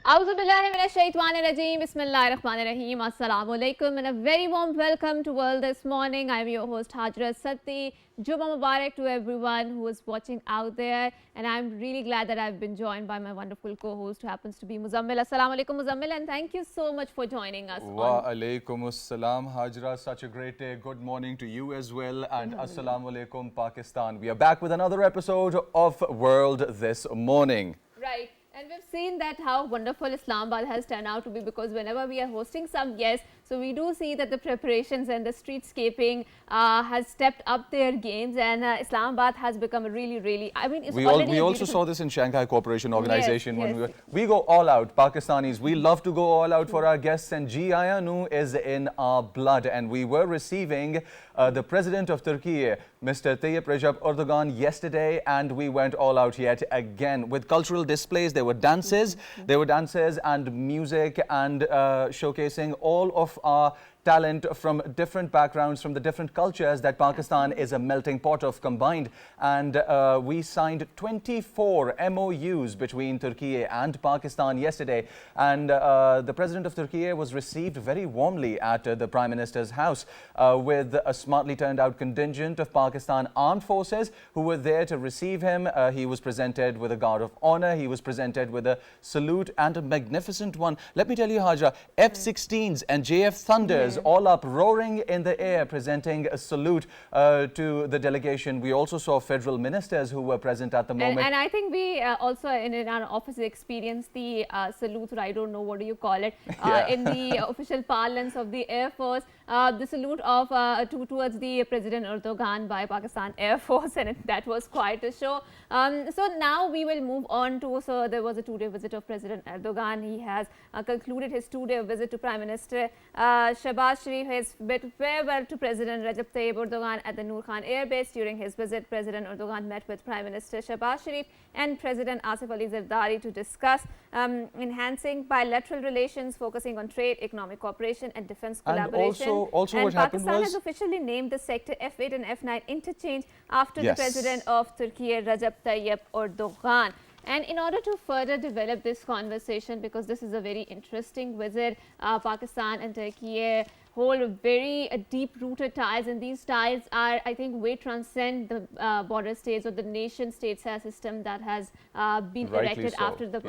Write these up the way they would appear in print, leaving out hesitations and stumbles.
Auzubillahiminashaitanirajim. Bismillahirrahmanirrahim. Assalamu alaikum and a very warm welcome to World this morning. I'm your host Hajra Satti. Juma Mubarak to everyone who is watching out there, and I'm really glad that I've been joined by my wonderful co-host who happens to be Muzammil. Assalamu alaikum Muzammil, and thank you so much for joining us. Wa alaikum assalam Hajra, such a great day. Good morning to you as well, and assalamu alaikum Pakistan. We are back with another episode of World this morning. Right. And we've seen that how wonderful Islamabad has turned out to be, because whenever we are hosting some guests, so we do see that the preparations and the streetscaping has stepped up their games, and Islamabad has become a really, I mean, it's we also saw this in Shanghai Cooperation Organization. When we go all out, Pakistanis, we love to go all out for our guests, and GIANI is in our blood. And we were receiving the President of Turkey, Mr. Tayyip Recep Erdogan, yesterday, and we went all out yet again with cultural displays. There were dances and music, and showcasing all of our talent from different backgrounds, from the different cultures that Pakistan is a melting pot of combined. And we signed 24 MOUs between Turkey and Pakistan yesterday. And the President of Turkey was received very warmly at the Prime Minister's house with a smartly turned out contingent of Pakistan Armed Forces who were there to receive him. He was presented with a guard of honor. He was presented with a salute, and a magnificent one. Let me tell you, Hajra, F-16s and JF Thunders all up, roaring in the air, presenting a salute to the delegation. We also saw federal ministers who were present at the moment. And I think we also in our office experienced the salute, or I don't know what do you call it, in the official parlance of the Air Force, the salute of towards the President Erdogan by Pakistan Air Force, and that was quite a show. So now we will move on to, so there was a two-day visit of President Erdogan. He has concluded his two-day visit to Prime Minister Shahbaz has bid farewell to President Recep Tayyip Erdogan at the Noor Khan Air Base. During his visit, President Erdogan met with Prime Minister Shahbaz Sharif and President Asif Ali Zardari to discuss enhancing bilateral relations, focusing on trade, economic cooperation and defense collaboration. And also what happened Pakistan was, has officially named the sector F8 and F9 interchange after the President of Turkey, Recep Tayyip Erdogan. And in order to further develop this conversation, because this is a very interesting visit, Pakistan and Turkey hold very deep-rooted ties, and these ties are, I think, way transcend the border states or the nation-state system that has been erected after the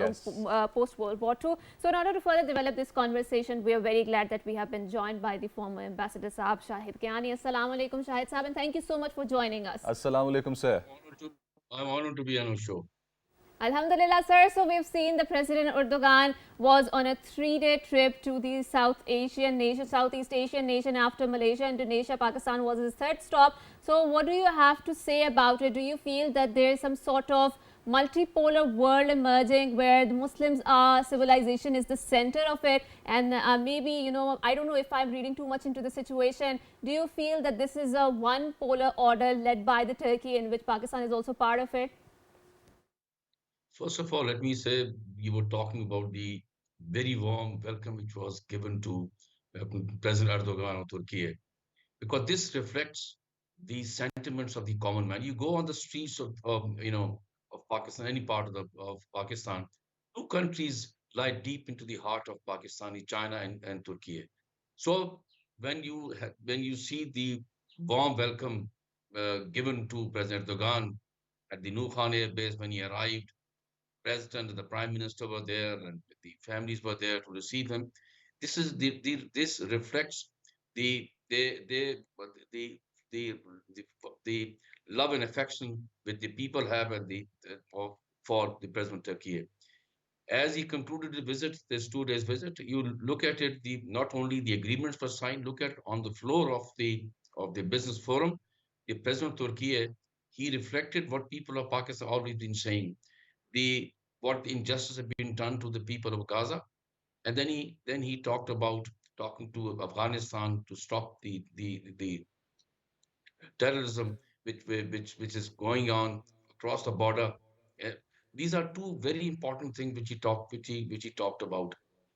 post-World War II. So in order to further develop this conversation, we are very glad that we have been joined by the former Ambassador Saab, Shahid KIANI. Assalamu alaikum, Shahid Saab, and thank you so much for joining us. Assalamu alaikum, sir. I'm honored to be on your show. Alhamdulillah, sir. So we've seen the President Erdogan was on a 3-day trip to the Southeast Asian nation after Malaysia, Indonesia. Pakistan was his third stop. So what do you have to say about it? Do you feel that there is some sort of multipolar world emerging where the Muslims civilization is the center of it, and maybe, you know, I don't know if I'm reading too much into the situation. Do you feel that this is a one polar order led by the Turkey, in which Pakistan is also part of it? First of all, let me say you were talking about the very warm welcome which was given to President Erdogan of Turkey, because this reflects the sentiments of the common man. You go on the streets of Pakistan, any part of Pakistan, two countries lie deep into the heart of Pakistani, China and Turkey. So when you see the warm welcome given to President Erdogan at the Noor Khan Air Base when he arrived, President and the Prime Minister were there, and the families were there to receive him. This is this reflects the love and affection which the people have for the President of Turkey. As he concluded the visit, this 2 days visit, you look at it. Not only the agreements were signed. Look at on the floor of the business forum, the President of Turkey, he reflected what people of Pakistan always been saying. What injustice have been done to the people of Gaza, and then he talked about talking to Afghanistan to stop the terrorism which is going on across the border. These are two very important things which he talked about,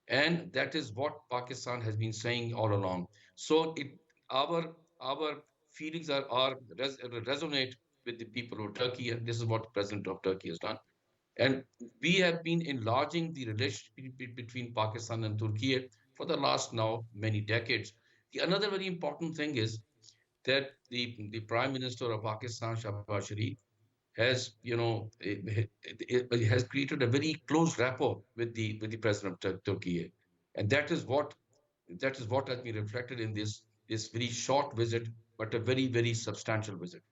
and that is what Pakistan has been saying all along. So our feelings resonate with the people of Turkey, and this is what the President of Turkey has done. And we have been enlarging the relationship between Pakistan and Turkey for the last now many decades. The another very important thing is that the Prime Minister of Pakistan, Shahbaz Sharif, has has created a very close rapport with the President of Turkey, and that is what has been reflected in this very short visit, but a very substantial visit.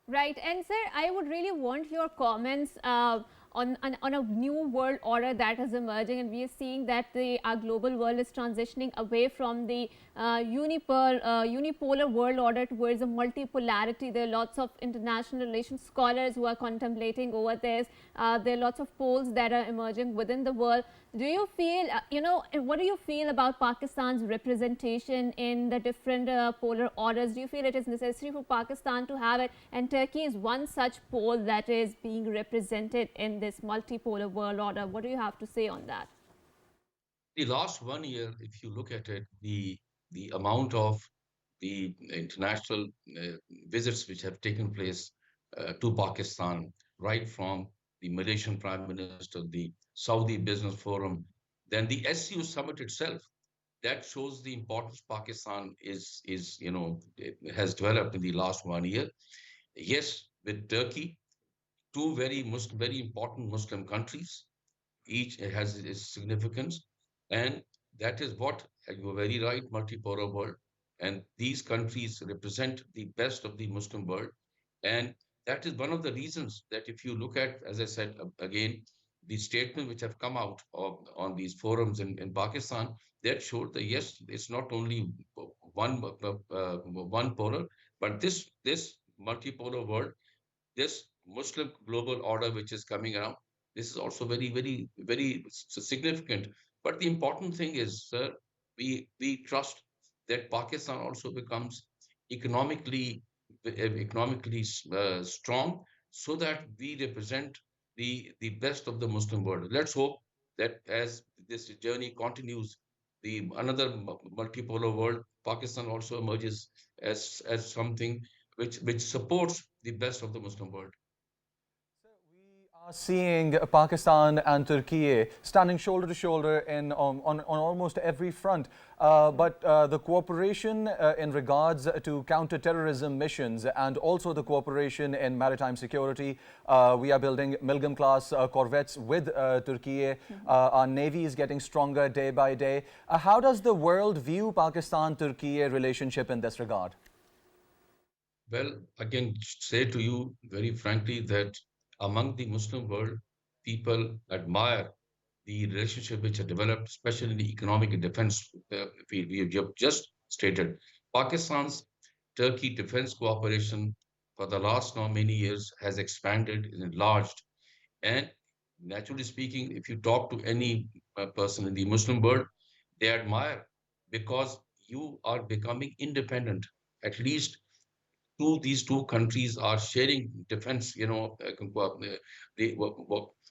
Right, and sir, I would really want your comments on a new world order that is emerging, and we are seeing that our global world is transitioning away from the unipolar world order towards a multipolarity. There are lots of international relations scholars who are contemplating over this. There are lots of polls that are emerging within the world. Do you feel, what do you feel about Pakistan's representation in the different polar orders? Do you feel it is necessary for Pakistan to have it? And Turkey is one such pole that is being represented in this multipolar world order. What do you have to say on that? The last 1 year, if you look at it, the amount of the international visits which have taken place to Pakistan, right from the Malaysian Prime Minister, the Saudi Business Forum, then the SCO summit itself, that shows the importance Pakistan it has developed in the last 1 year. Yes, with Turkey, two very important Muslim countries, each has its significance, and that is what you are very right, multipolar world, and these countries represent the best of the Muslim world, and that is one of the reasons that if you look at, as I said again, the statement which have come out on these forums in Pakistan, that showed that yes, it's not only one polar, but this multipolar world, this Muslim global order which is coming around, this is also very significant. But the important thing is, sir, we trust that Pakistan also becomes economically strong, so that we represent the best of the Muslim world. Let's hope that as this journey continues, the another multipolar world, Pakistan also emerges as something which supports the best of the Muslim world. We are seeing Pakistan and Turkey standing shoulder to shoulder on almost every front. But the cooperation in regards to counter-terrorism missions and also the cooperation in maritime security, we are building Milgem-class corvettes with Turkey. Our navy is getting stronger day by day. How does the world view Pakistan-Turkey relationship in this regard? Well, again, say to you very frankly that among the Muslim world, people admire the relationship which are developed, especially in the economic and defense field. We have just stated Pakistan's Turkey defense cooperation for the last now many years has expanded and enlarged. And naturally speaking, if you talk to any person in the Muslim world, they admire because you are becoming independent. At least these two countries are sharing defense,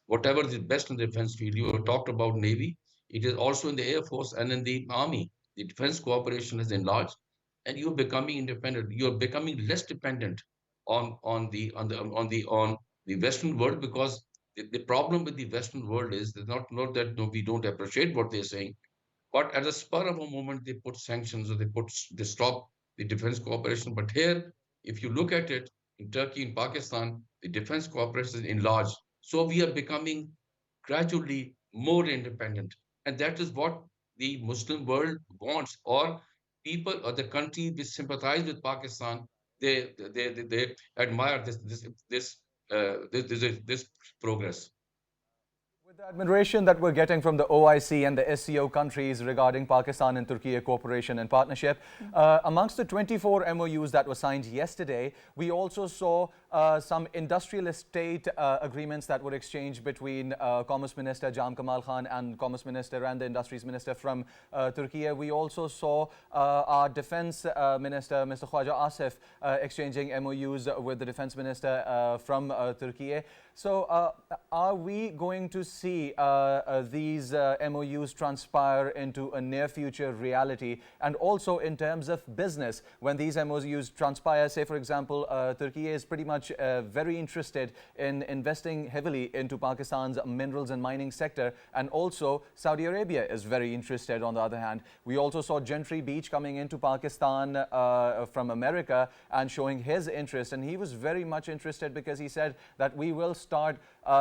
whatever the best in the defense field. You talked about Navy. It is also in the Air Force and in the Army. The defense cooperation has enlarged, and you're becoming independent. You're becoming less dependent on the Western world, because the problem with the Western world is that not that no, we don't appreciate what they're saying, but at the spur of a moment, they put sanctions or they stop the defense cooperation. But here, if you look at it, in Turkey and Pakistan, the defense cooperation is enlarged. So we are becoming gradually more independent. And that is what the Muslim world wants, or people or the country which sympathize with Pakistan, they admire this progress. With the admiration that we're getting from the OIC and the SCO countries regarding Pakistan and Turkey cooperation and partnership, amongst the 24 MOUs that were signed yesterday, we also saw some industrial estate agreements that were exchanged between Commerce Minister Jam Kamal Khan and Commerce Minister and the Industries Minister from Turkey. We also saw our Defense Minister, Mr. Khwaja Asif, exchanging MOUs with the Defense Minister from Turkey. So are we going to see these MOUs transpire into a near future reality? And also in terms of business, when these MOUs transpire, say for example, Turkey is pretty much much very interested in investing heavily into Pakistan's minerals and mining sector, and also Saudi Arabia is very interested on the other hand. We also saw Gentry Beach coming into Pakistan from America and showing his interest, and he was very much interested because he said that we will start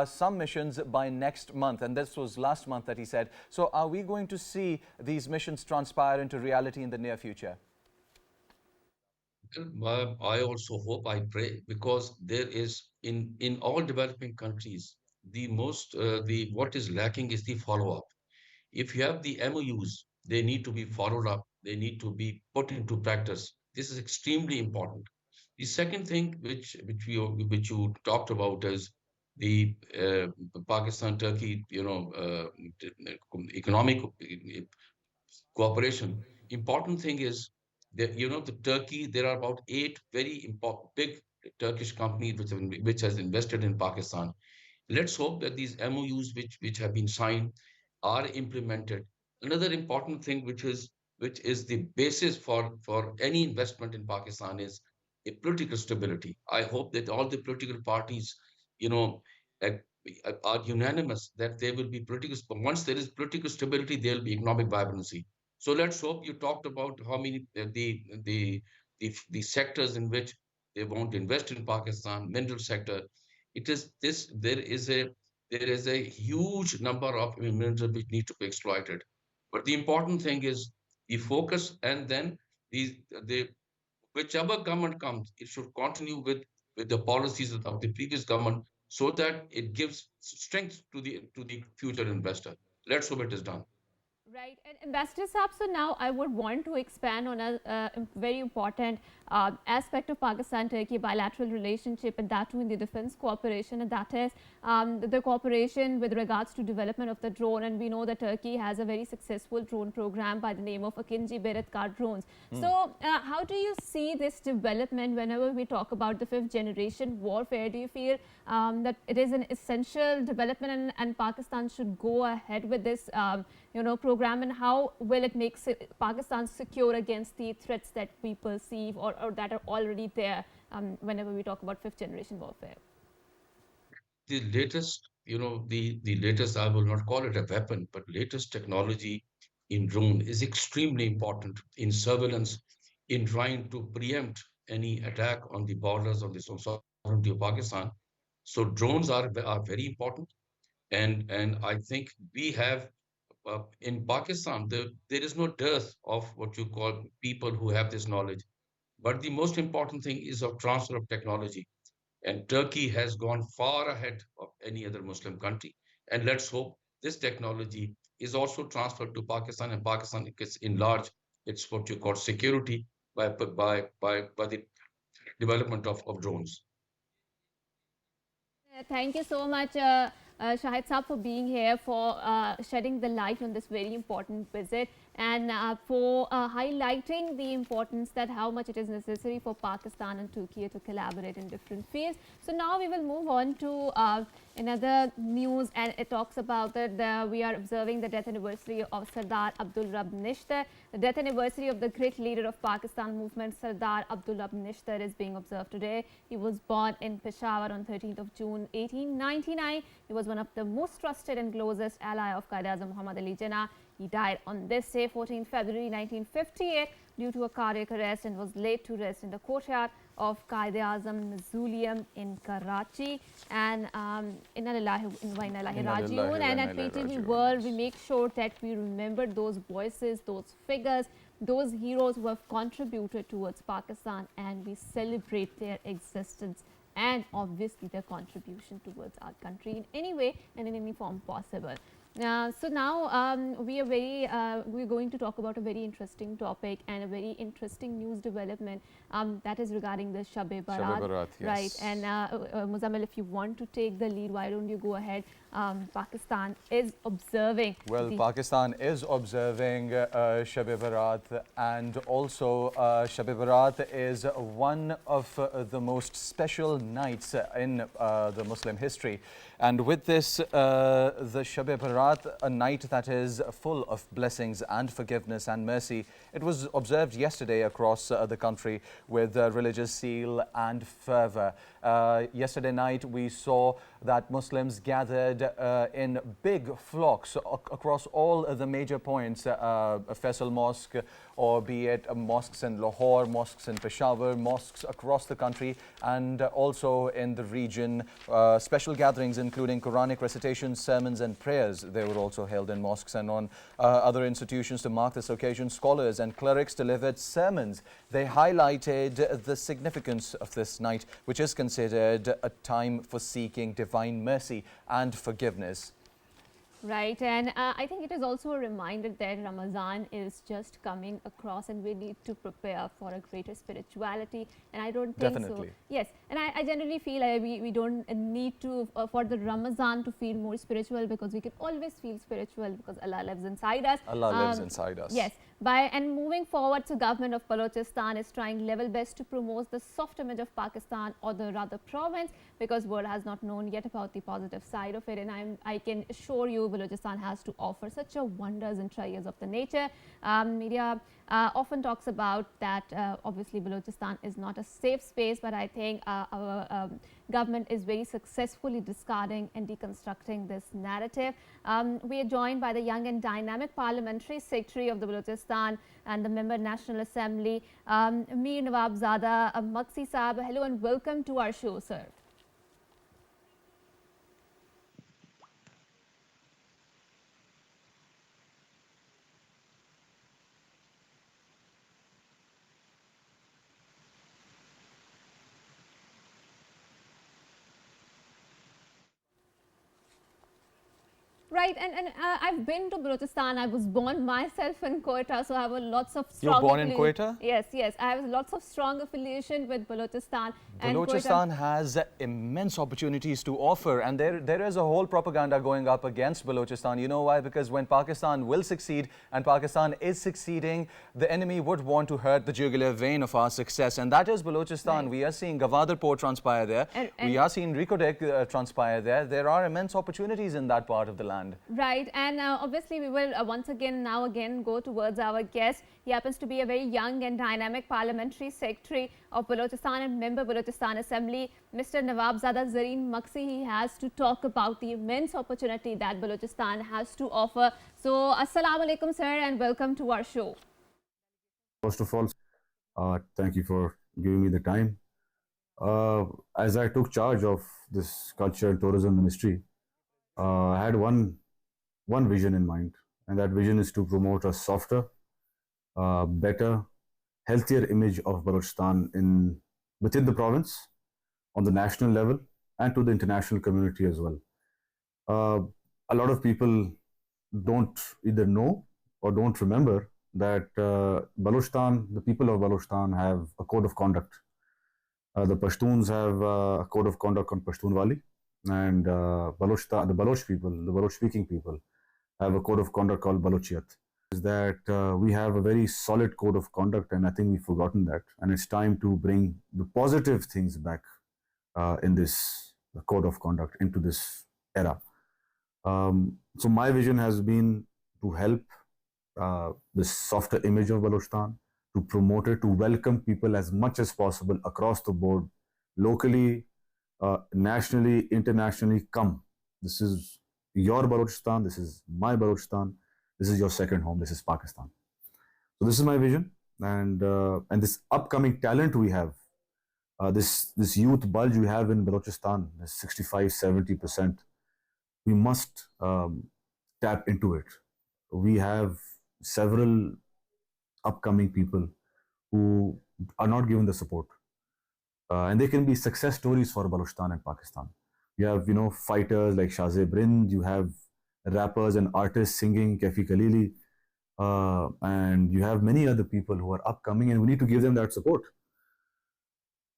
some missions by next month, and this was last month that he said. So are we going to see these missions transpire into reality in the near future? I also hope, I pray, because there is in all developing countries, the what is lacking is the follow-up. If you have the MOUs, they need to be followed up, they need to be put into practice. This is extremely important. The second thing which you talked about is the Pakistan Turkey, economic cooperation. Important thing is that the Turkey. There are about 8 very important big Turkish companies which has invested in Pakistan. Let's hope that these MOUs which have been signed are implemented. Another important thing which is the basis for any investment in Pakistan is a political stability. I hope that all the political parties, you know, uh, are unanimous that there will be political. Once there is political stability, there will be economic vibrancy. So let's hope. You talked about how many the sectors in which they want to invest in Pakistan, mineral sector. It is this. There is a huge number of minerals which need to be exploited. But the important thing is the focus, and then the whichever government comes, it should continue with the policies of the previous government so that it gives strength to the future investor. Let's hope it is done. Right, and Ambassador Saab, so now I would want to expand on a very important aspect of Pakistan-Turkey bilateral relationship, and that too in the defense cooperation, and that is the cooperation with regards to development of the drone. And we know that Turkey has a very successful drone program by the name of Shab-e-Barat drones. So how do you see this development whenever we talk about the 5th generation warfare? Do you feel that it is an essential development, and Pakistan should go ahead with this program, and how will it make Pakistan secure against the threats that we perceive or that are already there whenever we talk about 5th generation warfare? The latest, the latest, I will not call it a weapon, but latest technology in drone is extremely important in surveillance, in trying to preempt any attack on the borders of the sovereignty of Pakistan. So drones are very important, and I think we have in Pakistan there is no dearth of what you call people who have this knowledge. But the most important thing is of transfer of technology. And Turkey has gone far ahead of any other Muslim country. And let's hope this technology is also transferred to Pakistan, and Pakistan gets enlarged its what you call security by the development of drones. Thank you so much, Shahid Saab, for being here, for shedding the light on this very important visit, and for highlighting the importance that how much it is necessary for Pakistan and Turkey to collaborate in different fields. So now we will move on to another news, and it talks about that we are observing the death anniversary of Sardar Abdul Nishtar. The death anniversary of the great leader of Pakistan movement, Sardar Abdul Nishtar, is being observed today. He was born in Peshawar on 13th of June 1899. He was one of the most trusted and closest ally of Quaid-e-Azam Muhammad Ali Jinnah. He died on this day, 14th February 1958, due to a cardiac arrest, and was laid to rest in the courtyard of Quaid-e-Azam Mausoleum in Karachi. And Inna Lillahi wa Inna Ilaihi Raji'un. And at PTV World, we make sure that we remember those voices, those figures, those heroes who have contributed towards Pakistan, and we celebrate their existence and obviously their contribution towards our country in any way and in any form possible. So now we're going to talk about a very interesting topic and a very interesting news development that is regarding the Shab-e-Barat. Yes. Right, and Muzammil, if you want to take the lead, why don't you go ahead? Pakistan is observing. Well, Pakistan is observing Shab-e-Barat, and also Shab-e-Barat is one of the most special nights in the Muslim history. And with this, the Shab-e-Barat, a night that is full of blessings and forgiveness and mercy, it was observed yesterday across the country with religious zeal and fervor. Yesterday night, we saw that Muslims gathered in big flocks across all the major points, Faisal Mosque, or be it mosques in Lahore, mosques in Peshawar, mosques across the country, and also in the region. Special gatherings including Quranic recitations, sermons and prayers. They were also held in mosques and on other institutions to mark this occasion. Scholars and clerics delivered sermons. They highlighted the significance of this night, which is considered a time for seeking divine mercy and forgiveness. Right, and I think it is also a reminder that Ramadan is just coming across and we need to prepare for a greater spirituality, and I don't think Definitely. so. Yes, and I generally feel we don't need to, for the Ramadan to feel more spiritual, because we can always feel spiritual because Allah lives inside us. Allah lives inside us. Yes, and moving forward, so government of Baluchistan is trying level best to promote the soft image of Pakistan, or the rather province, because world has not known yet about the positive side of it, and I can assure you Baluchistan has to offer such a wonders and treasures of the nature. Media often talks about that obviously Baluchistan is not a safe space, but I think our government is very successfully discarding and deconstructing this narrative. We are joined by the young and dynamic parliamentary secretary of the Baluchistan and the member National Assembly, Mir Nawabzada Maksi Saab. Hello and welcome to our show, sir. Right, and I've been to Baluchistan. I was born myself in Quetta, so I have lots of strong. You were born in Quetta? Yes, I have lots of strong affiliation with Baluchistan. Baluchistan has immense opportunities to offer, and there is a whole propaganda going up against Baluchistan. You know why? Because when Pakistan will succeed, and Pakistan is succeeding, the enemy would want to hurt the jugular vein of our success, and that is Baluchistan. Right. We are seeing Gwadar port transpire there. We are seeing Rikodek transpire there. There are immense opportunities in that part of the land. Right, and obviously we will once again go towards our guest. He happens to be a very young and dynamic parliamentary secretary of Baluchistan and member Baluchistan Assembly, Mr. Nawabzada Zareen Maksi. He has to talk about the immense opportunity that Baluchistan has to offer. So, Assalamu alaikum, sir, and welcome to our show. First of all, thank you for giving me the time. As I took charge of this culture and tourism ministry, I had one vision in mind, and that vision is to promote a softer, better, healthier image of Baluchistan within the province, on the national level, and to the international community as well. A lot of people don't either know or don't remember that Baluchistan, the people of Baluchistan, have a code of conduct. The Pashtuns have a code of conduct on Pashtunwali, and the Baloch people, the Baloch speaking people, have a code of conduct called Balochiyat. Is that we have a very solid code of conduct, and I think we've forgotten that, and it's time to bring the positive things back in this code of conduct into this era. So my vision has been to help this softer image of Baluchistan, to promote it, to welcome people as much as possible across the board, locally, nationally, internationally. Come, this is your Baluchistan, this is my Baluchistan, this is your second home, this is Pakistan. So this is my vision, and this upcoming talent we have, this youth bulge we have in Baluchistan, 65-70%, we must tap into it. We have several upcoming people who are not given the support, and they can be success stories for Baluchistan and Pakistan. You have, fighters like Shahzad, you have rappers and artists singing, Kafi Khalili, and you have many other people who are upcoming, and we need to give them that support.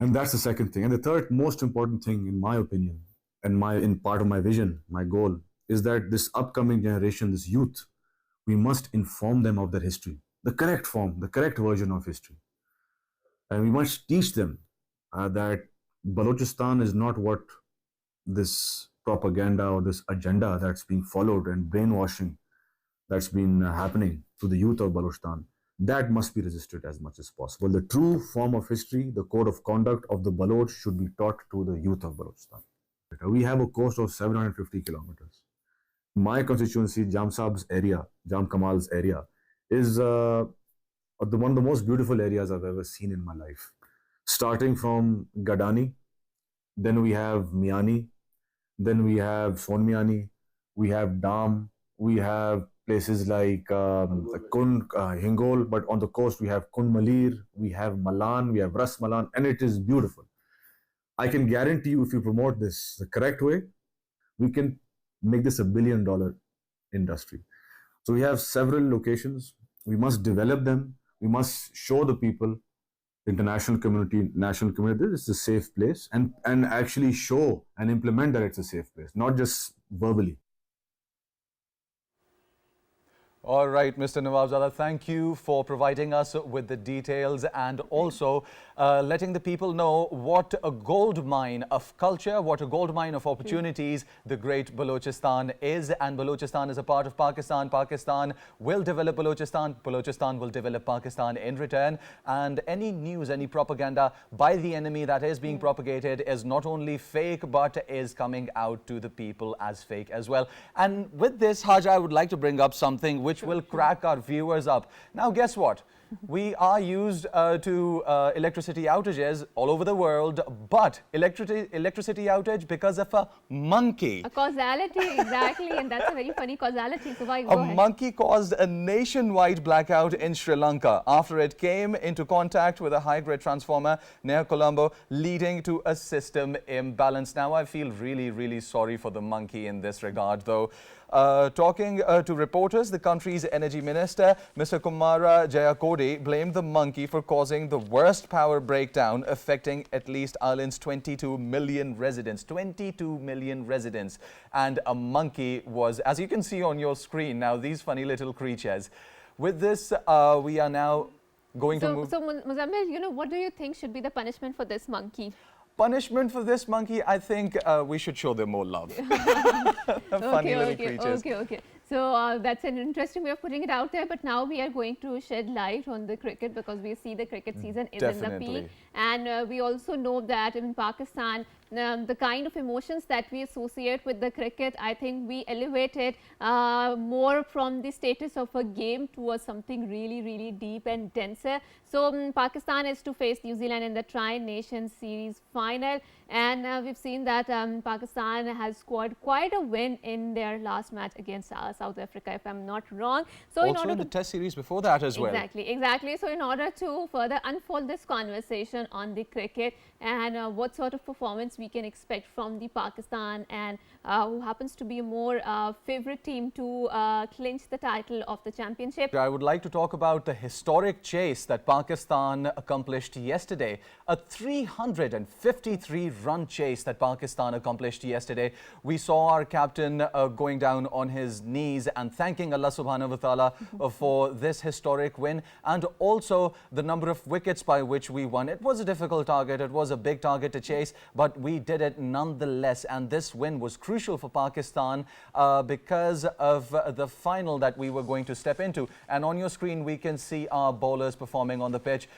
And that's the second thing. And the third most important thing, in my opinion, and in part of my vision, my goal, is that this upcoming generation, this youth, we must inform them of their history, the correct form, the correct version of history. And we must teach them that Balochistan is not what this propaganda or this agenda that's being followed and brainwashing that's been happening to the youth of Balochistan. that must be resisted as much as possible. The true form of history, the code of conduct of the Baloch should be taught to the youth of Balochistan. We have a coast of 750 kilometers. My constituency, Jam Saab's area, Jam Kamal's area, is one of the most beautiful areas I've ever seen in my life. Starting from Gadani, then we have Miani, then we have Sonmiani, we have Dam, we have places like Hingol, but on the coast we have Kun Malir, we have Malan, we have Ras Malan, and it is beautiful. I can guarantee you, if you promote this the correct way, we can make this $1 billion industry. So we have several locations. We must develop them. We must show the people, international community, national community, this is a safe place, and actually show and implement that it's a safe place, not just verbally. All right, Mr. Nawabzada, thank you for providing us with the details and also letting the people know what a gold mine of culture, what a gold mine of opportunities the great Baluchistan is. And Baluchistan is a part of Pakistan. Pakistan will develop Baluchistan. Baluchistan will develop Pakistan in return. And any news, any propaganda by the enemy that is being propagated is not only fake, but is coming out to the people as fake as well. And with this, Hajra, I would like to bring up something which will crack our viewers up. Now, guess what? We are used to electricity outages all over the world, but electricity outage because of a monkey. A causality, exactly, and that's a very funny causality. So why go A ahead. monkey caused a nationwide blackout in Sri Lanka after it came into contact with a high-grade transformer near Colombo, leading to a system imbalance. Now, I feel really, really sorry for the monkey in this regard, though. Talking to reporters, the country's energy minister, Mr. Kumara Jayakodi, blamed the monkey for causing the worst power breakdown affecting at least Ireland's 22 million residents. 22 million residents. And a monkey was, as you can see on your screen now, these funny little creatures. With this, we are now going to move... So, Muzammil, you know, what do you think should be the punishment for this monkey? Punishment for this monkey, I think we should show them more love. Funny little creatures. Okay. So that's an interesting way of putting it out there. But now we are going to shed light on the cricket because we see the cricket season is in the peak. And we also know that in Pakistan, the kind of emotions that we associate with the cricket, I think we elevated more from the status of a game towards something really, really deep and denser. So Pakistan is to face New Zealand in the Tri-Nation Series final. And we've seen that Pakistan has scored quite a win in their last match against South Africa, if I'm not wrong. So also in the test series before that as well. Exactly. So in order to further unfold this conversation on the cricket and what sort of performance we can expect from the Pakistan and who happens to be a more favorite team to clinch the title of the championship. I would like to talk about the historic chase that Pakistan accomplished yesterday. A 353-run chase that Pakistan accomplished yesterday. We saw our captain going down on his knees and thanking Allah subhanahu wa ta'ala for this historic win, and also the number of wickets by which we won. It was a difficult target. It was a big target to chase, but we did it nonetheless. And this win was crucial for Pakistan because of the final that we were going to step into. And on your screen, we can see our bowlers performing on the pitch.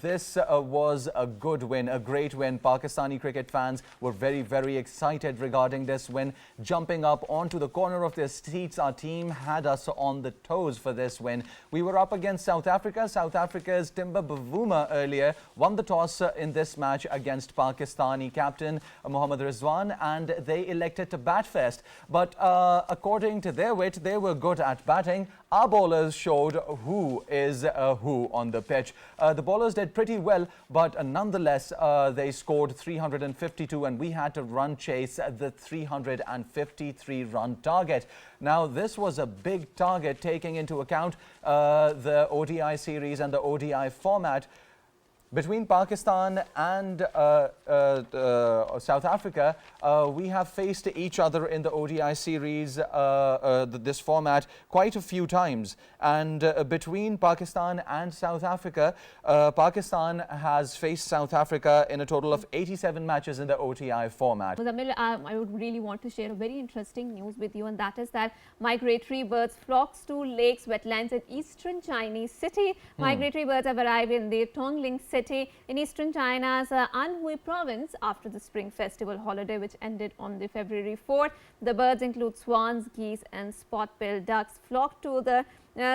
This was a good win, a great win. Pakistani cricket fans were very, very excited regarding this win. Jumping up onto the corner of their seats, our team had us on the toes for this win. We were up against South Africa. South Africa's Timber Bavuma earlier won the toss in this match against Pakistani captain Mohammad Rizwan, and they elected to bat first. But according to their wit, they were good at batting. Our bowlers showed who is who on the pitch. The bowlers did pretty well, but nonetheless, they scored 352 and we had to run chase the 353-run target. Now, this was a big target taking into account the ODI series and the ODI format. between Pakistan and South Africa, we have faced each other in the ODI series, this format, quite a few times. And between Pakistan and South Africa, Pakistan has faced South Africa in a total of 87 matches in the ODI format. Muzammil, I would really want to share a very interesting news with you, and that is that migratory birds flocks to lakes, wetlands in eastern Chinese city. Migratory birds have arrived in the Tongling city in eastern China's Anhui province after the Spring Festival holiday, which ended on the February 4th. The birds include swans, geese and spot-billed ducks flock to the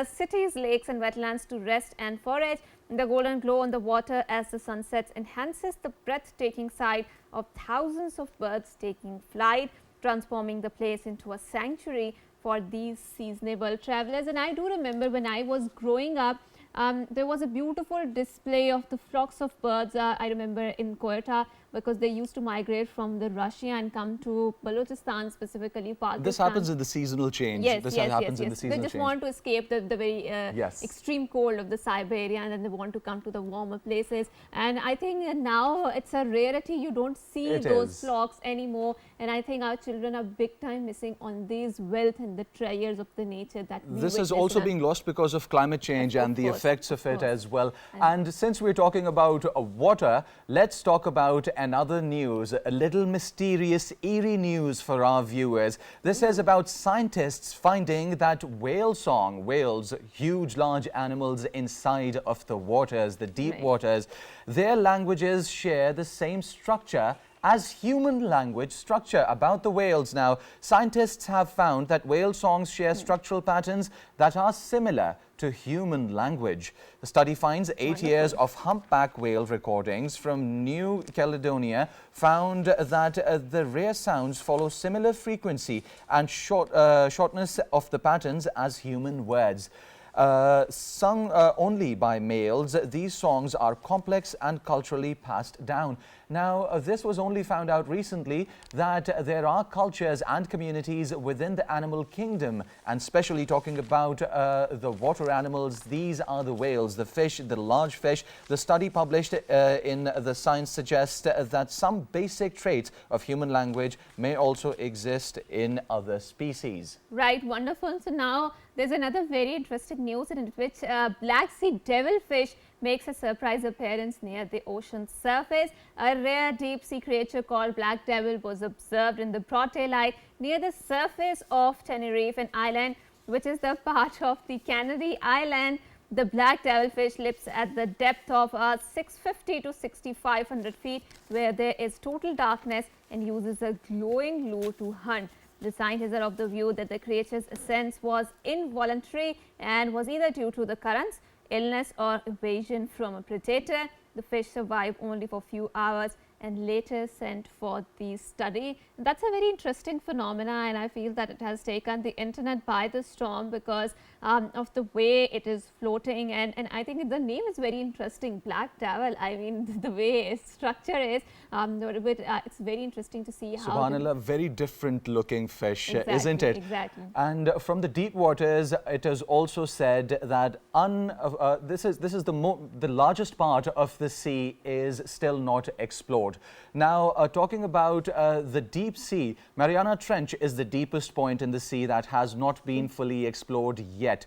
city's lakes and wetlands to rest and forage. The golden glow on the water as the sun sets enhances the breathtaking sight of thousands of birds taking flight, transforming the place into a sanctuary for these seasonable travelers. And I do remember when I was growing up, there was a beautiful display of the flocks of birds. I remember in Quetta, because they used to migrate from the Russia and come to Baluchistan, specifically Pakistan. This happens in the seasonal change. Yes, this yes, happens yes, in the seasonal They just change. want to escape the very extreme cold of the Siberia, and then they want to come to the warmer places. And I think now it's a rarity. You don't see those flocks anymore. And I think our children are big time missing on these wealth and the treasures of the nature that we This is also being lost because of climate change and the effects of it as well. And since we're talking about water, let's talk about another news, a little mysterious, eerie news for our viewers. This is about scientists finding that whale song, whales, huge large animals inside of the waters, the deep waters, their languages share the same structure as human language structure. About the whales now, scientists have found that whale songs share structural patterns that are similar to human language. The study finds 8 years of humpback whale recordings from New Caledonia found that the rare sounds follow similar frequency and shortness of the patterns as human words. Sung only by males, these songs are complex and culturally passed down. Now, this was only found out recently that there are cultures and communities within the animal kingdom, and especially talking about the water animals. These are the whales, the fish, the large fish. The study published in the Science suggests that some basic traits of human language may also exist in other species. Right, wonderful. So now there's another very interesting news in which black sea devilfish makes a surprise appearance near the ocean surface. A rare deep sea creature called black devil was observed in the broad daylight near the surface of Tenerife, an island which is the part of the Canary Island. The black devilfish lives at the depth of 650 to 6,500 feet, where there is total darkness, and uses a glowing lure to hunt. The scientists are of the view that the creature's ascent was involuntary and was either due to the currents, illness or evasion from a predator. The fish survived only for a few hours and later sent for the study. That's a very interesting phenomena, and I feel that it has taken the internet by the storm because of the way it is floating, and I think the name is very interesting, Black Devil. I mean, the way its structure is, it's very interesting to see how. Subhanallah, very different looking fish, isn't it? Exactly. And from the deep waters, it is also said that this is the largest part of the sea is still not explored. Now, talking about the deep sea, Mariana Trench is the deepest point in the sea that has not been fully explored yet.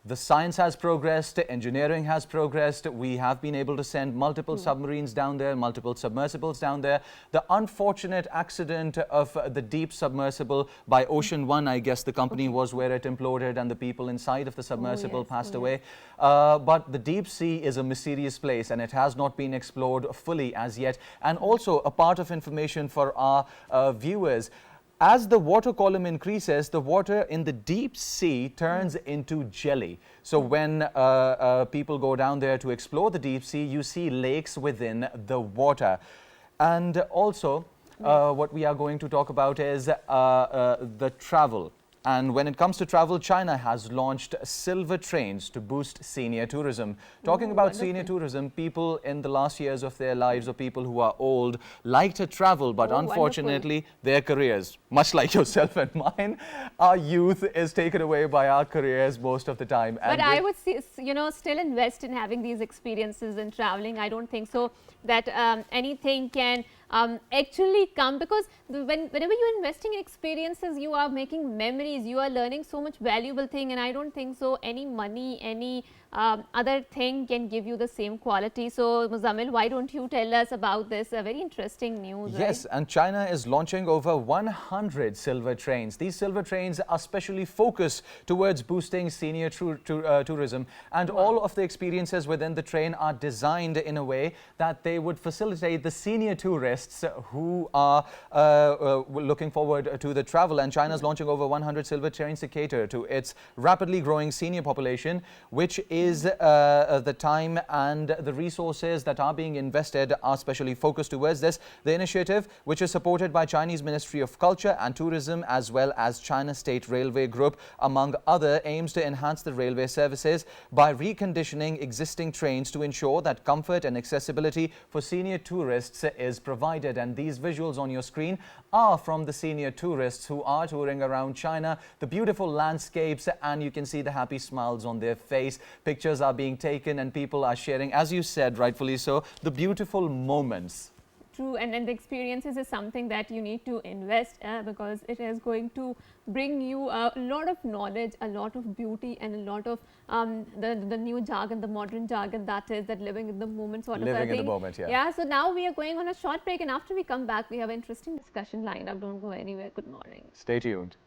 The science has progressed, engineering has progressed. We have been able to send multiple submarines down there, multiple submersibles down there. The unfortunate accident of the deep submersible by Ocean One, I guess the company was where it imploded and the people inside of the submersible passed away. But the deep sea is a mysterious place and it has not been explored fully as yet. And also a part of information for our viewers. As the water column increases, the water in the deep sea turns into jelly. So when people go down there to explore the deep sea, you see lakes within the water. And also, what we are going to talk about is the travel And when it comes to travel, China has launched silver trains to boost senior tourism. Talking about senior tourism, people in the last years of their lives, or people who are old, like to travel, but unfortunately their careers, much like yourself and mine, our youth is taken away by our careers most of the time. But I would see, still invest in having these experiences and traveling. I don't think so that anything can actually come, because whenever you're investing in experiences, you are making memories, you are learning so much valuable thing, and I don't think so any money, any other thing can give you the same quality. So Muzammil, why don't you tell us about this very interesting news? Yes, right? And China is launching over 100 silver trains. These silver trains are specially focused towards boosting senior tourism, and all of the experiences within the train are designed in a way that they would facilitate the senior tourists who are looking forward to the travel. And China is launching over 100 silver trains to cater to its rapidly growing senior population, which is the time and the resources that are being invested are specially focused towards this. The initiative, which is supported by Chinese Ministry of Culture and Tourism as well as China State Railway Group, among other, aims to enhance the railway services by reconditioning existing trains to ensure that comfort and accessibility for senior tourists is provided. And these visuals on your screen are from the senior tourists who are touring around China, the beautiful landscapes, and you can see the happy smiles on their face. Pictures are being taken and people are sharing, as you said, rightfully so, the beautiful moments. True, and then the experiences is something that you need to invest because it is going to bring you a lot of knowledge, a lot of beauty, and a lot of the new jargon, the modern jargon, that is that living in the moment sort of thing. Living in the moment, yeah. Yeah, so now we are going on a short break, and after we come back, we have an interesting discussion lined up. Don't go anywhere. Good morning. Stay tuned.